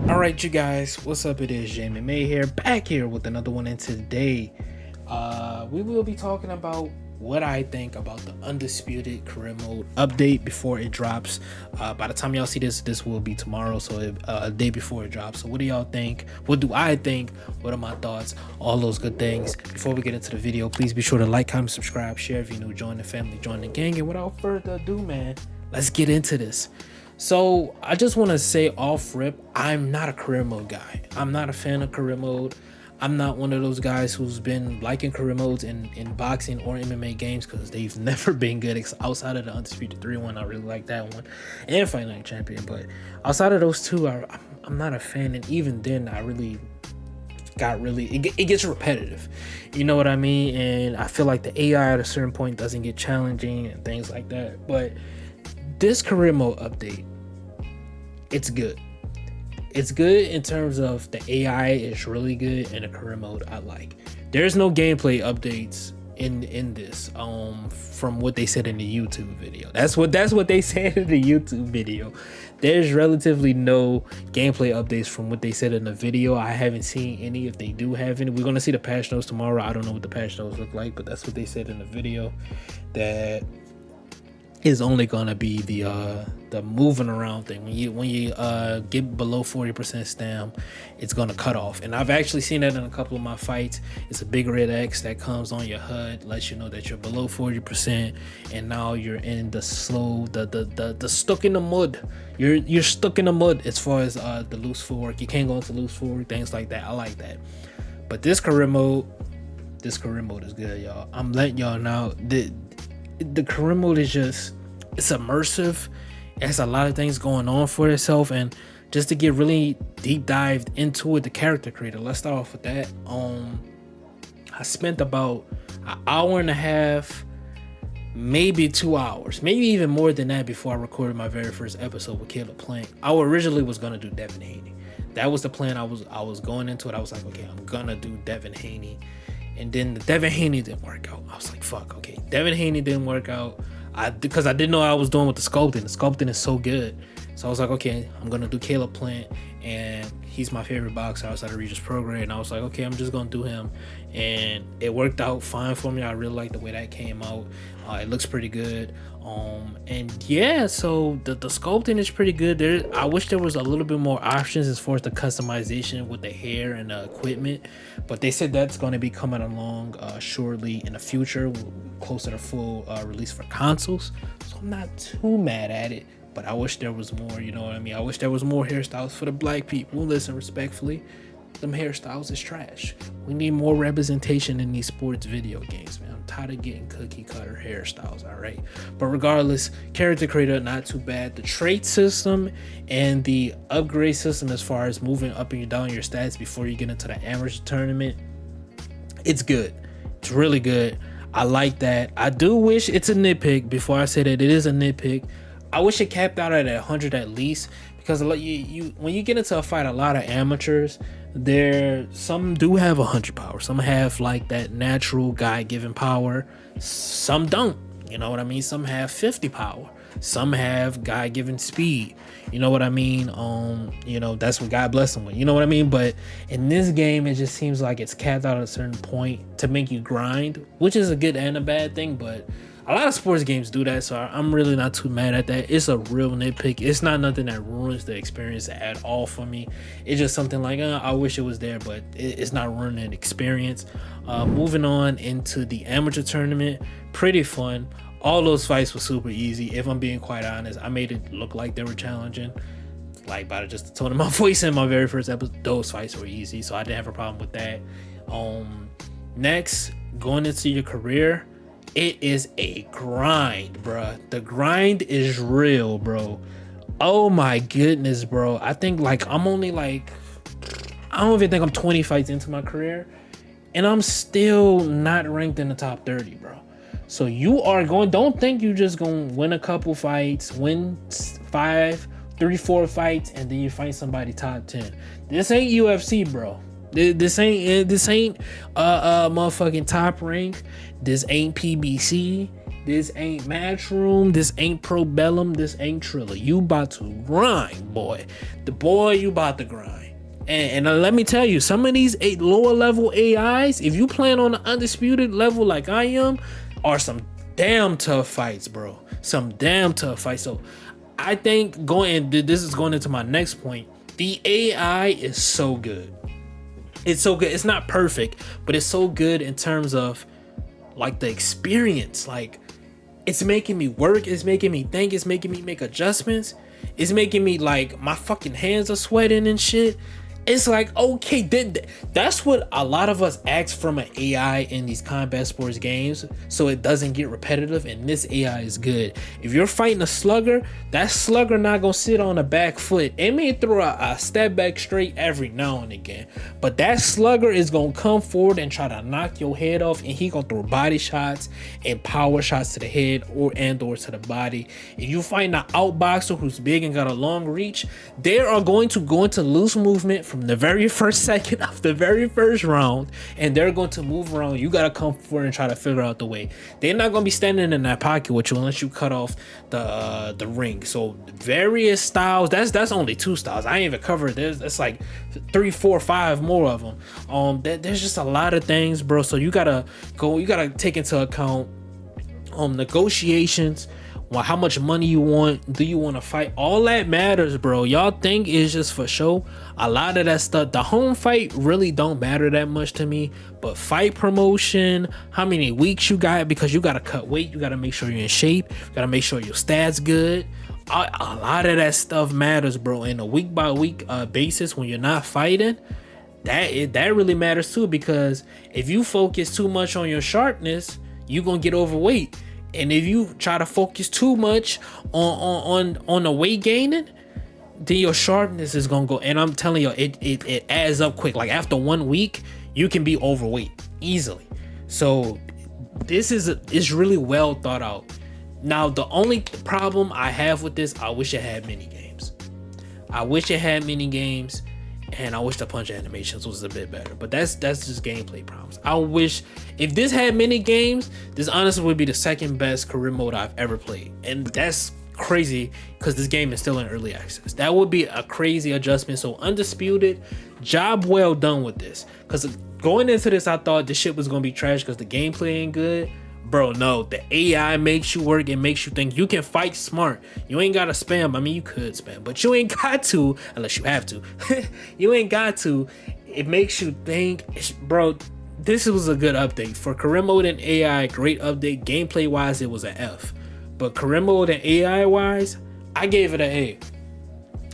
All right, you guys, what's up? It is Jamie May here, back here with another one. And today, we will be talking about what I think about the Undisputed career mode update before it drops. By the time y'all see this will be tomorrow, so a day before it drops. So, what do y'all think? What do I think? What are my thoughts? All those good things. Before we get into the video, please be sure to like, comment, subscribe, share if you're new, join the family, join the gang. And without further ado, man, let's get into this. So I just want to say off rip, I'm not a career mode guy. I'm not a fan of career mode. I'm not one of those guys who's been liking career modes in boxing or MMA games because they've never been good outside of the Undisputed 3-1. I really like that one, and Fight Night Champion. But outside of those two, I'm not a fan. And even then, I really it gets repetitive. You know what I mean? And I feel like the AI at a certain point doesn't get challenging and things like that. But this career mode update, it's good. It's good in terms of the AI is really good and the career mode I like. There's no gameplay updates in this from what they said in the YouTube video. That's what they said in the YouTube video. There's relatively no gameplay updates from what they said in the video. I haven't seen any. If they do have any, we're gonna see the patch notes tomorrow. I don't know what the patch notes look like, but that's what they said in the video. That is only gonna be the moving around thing. When you get below 40% stam, it's gonna cut off. And I've actually seen that in a couple of my fights. It's a big red X that comes on your HUD, lets you know that you're below 40%, and now you're in the slow, the stuck in the mud. You're stuck in the mud as far as the loose footwork. You can't go into loose footwork, things like that. I like that. But this career mode is good, y'all. I'm letting y'all know the career mode is just, it's immersive. It has a lot of things going on for itself. And just to get really deep dived into it, the character creator, let's start off with that. I spent about an hour and a half, maybe 2 hours, maybe even more than that, before I recorded my very first episode with Caleb playing. I originally was gonna do Devin Haney. That was the plan. I was going into it. I was like, okay, I'm gonna do Devin Haney. And then the Devin Haney didn't work out. I was like, fuck, okay. Devin Haney didn't work out. Because I didn't know what I was doing with the sculpting. The sculpting is so good. So I was like, okay, I'm going to do Caleb Plant. And he's my favorite boxer outside of Regis Prograis. And I was like, okay, I'm just going to do him. And it worked out fine for me. I really like the way that came out. It looks pretty good. And yeah, so the sculpting is pretty good. I wish there was a little bit more options as far as the customization with the hair and the equipment, but they said that's going to be coming along shortly in the future, closer to full release for consoles. So I'm not too mad at it, but I wish there was more. You know what I mean? I wish there was more hairstyles for the black people. Listen, respectfully, them hairstyles is trash. We need more representation in these sports video games, man. I'm tired of getting cookie cutter hairstyles, all right? But regardless, character creator, not too bad. The trait system and the upgrade system as far as moving up and down your stats before you get into the amateur tournament, it's good. It's really good. I like that. I do wish, it's a nitpick, before I say that it is a nitpick, I wish it capped out at 100 at least, because you when you get into a fight, a lot of amateurs, some do have 100 power, some have like that natural guy given power, some don't. You know what I mean? Some have 50 power, some have guy given speed. You know what I mean? That's what God bless them with. You know what I mean? But in this game, it just seems like it's capped out at a certain point to make you grind, which is a good and a bad thing. But a lot of sports games do that, so I'm really not too mad at that. It's a real nitpick. It's not nothing that ruins the experience at all for me. It's just something like, I wish it was there, but it's not ruining the experience. Moving on into the amateur tournament, pretty fun. All those fights were super easy. If I'm being quite honest, I made it look like they were challenging. Like, by just the tone of my voice in my very first episode, those fights were easy, so I didn't have a problem with that. Next, going into your career, it is a grind, bruh. The grind is real, bro. Oh my goodness, bro. I think I'm only I don't even think I'm 20 fights into my career, and I'm still not ranked in the top 30, bro. So don't think you just gonna win a couple fights, win 3, 4 fights, and then you fight somebody top 10. This ain't UFC, bro. This ain't motherfucking Top Rank. This ain't PBC. This ain't Matchroom. This ain't Probellum. This ain't Triller. You about to grind, boy. You about to grind. And let me tell you, some of these lower level AIs, if you plan on the undisputed level like I am, are some damn tough fights, bro. Some damn tough fights. So I think this is going into my next point. The AI is so good. It's so good. It's not perfect, but it's so good in terms of like the experience. Like, it's making me work. It's making me think. It's making me make adjustments. It's making me like my fucking hands are sweating and shit. It's like, okay, that's what a lot of us ask from an AI in these combat sports games, so it doesn't get repetitive, and this AI is good. If you're fighting a slugger, that slugger not gonna sit on the back foot. It may throw a step back straight every now and again, but that slugger is gonna come forward and try to knock your head off, and he gonna throw body shots and power shots to the head or to the body. If you find an outboxer who's big and got a long reach, they are going to go into loose movement from the very first second of the very first round, and they're going to move around. You gotta come forward and try to figure out the way. They're not gonna be standing in that pocket with you unless you cut off the ring. So various styles. That's only 2 styles. I ain't even covered. That's like 3, 4, 5 more of them. There's just a lot of things, bro. So you gotta take into account negotiations. Well, how much money you want? Do you want to fight? All that matters, bro. Y'all think it's just for show. A lot of that stuff, the home fight really don't matter that much to me. But fight promotion, how many weeks you got, because you got to cut weight. You got to make sure you're in shape. You got to make sure your stats good. A lot of that stuff matters, bro. In a week by week basis, when you're not fighting, that really matters too. Because if you focus too much on your sharpness, you're going to get overweight. And if you try to focus too much on the weight gaining, then your sharpness is gonna go. And I'm telling you, it adds up quick. Like after 1 week, you can be overweight easily. So it's really well thought out. Now the only problem I have with this, I wish it had mini games. And I wish the punch animations was a bit better, but that's just gameplay problems. I wish if this had mini games, this honestly would be the second best career mode I've ever played, and that's crazy because this game is still in early access. That would be a crazy adjustment. So Undisputed, job well done with this, because going into this I thought this shit was gonna be trash because the gameplay ain't good. Bro, no, the AI makes you work. It makes you think. You can fight smart. You ain't gotta spam. I mean, you could spam, but you ain't got to unless you have to. You ain't got to. It makes you think. Bro, this was a good update. For career mode and AI, great update. Gameplay wise, it was an F. But career mode and AI wise, I gave it an A.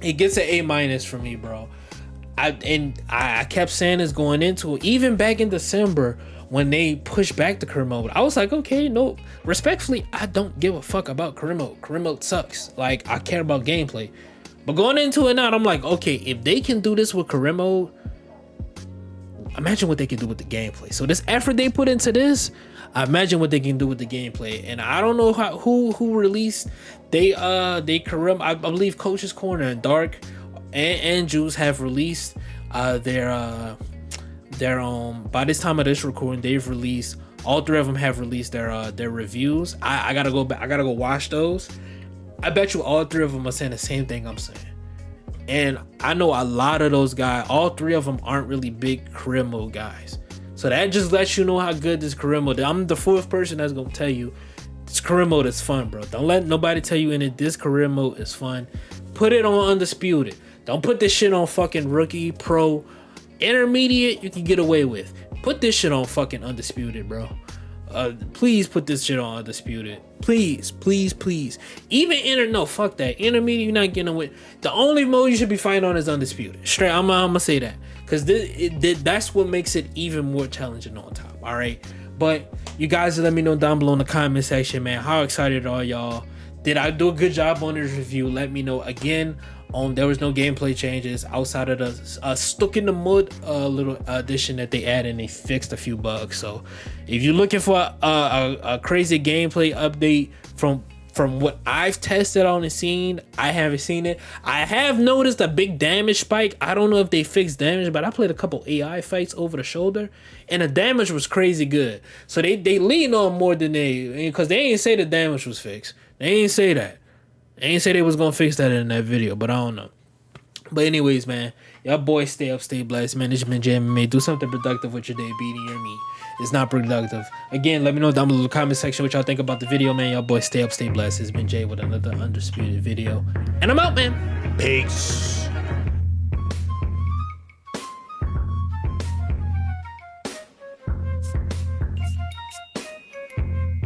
It gets an A- for me, bro. I kept saying this going into it. Even back in December, when they pushed back the career mode, I was like, okay, no, respectfully, I don't give a fuck about career mode. Career mode sucks. Like, I care about gameplay. But going into it now, I'm like, okay, if they can do this with career mode, imagine what they can do with the gameplay. So this effort they put into this, I imagine what they can do with the gameplay. And I don't know who released they career. I believe Coach's Corner and Dark and Juice have released their by this time of this recording, they've released, all 3 of them have released their reviews. I gotta go back, I gotta go watch those. I bet you all 3 of them are saying the same thing I'm saying. And I know a lot of those guys, all 3 of them aren't really big career mode guys. So that just lets you know how good this career mode is. I'm the 4th person that's gonna tell you this career mode is fun, bro. Don't let nobody tell you in it, this career mode is fun. Put it on Undisputed. Don't put this shit on fucking rookie, pro, intermediate. You can get away with. Put this shit on fucking Undisputed, bro. Please put this shit on Undisputed. Please. Even no, fuck that. Intermediate, you're not getting away. The only mode you should be fighting on is Undisputed. Straight, I'm gonna say that. Because that's what makes it even more challenging on top. Alright. But you guys let me know down below in the comment section, man. How excited are y'all? Did I do a good job on this review? Let me know. Again, there was no gameplay changes outside of the stuck in the mud little addition that they added, and they fixed a few bugs. So if you're looking for a crazy gameplay update from from what I've tested on and seen, I haven't seen it. I have noticed a big damage spike. I don't know if they fixed damage, but I played a couple AI fights over the shoulder, and the damage was crazy good. So they lean on more than because they ain't say the damage was fixed. They ain't say that. They ain't say they was gonna fix that in that video, but I don't know. But anyways, man, y'all boys stay up, stay blessed, man. This has been JMMA. Do something productive with your day, beating your meat. It's not productive. Again, let me know down below in the comment section what y'all think about the video, man. Y'all boys stay up, stay blessed. It's been Jay with another Undisputed video. And I'm out, man. Peace.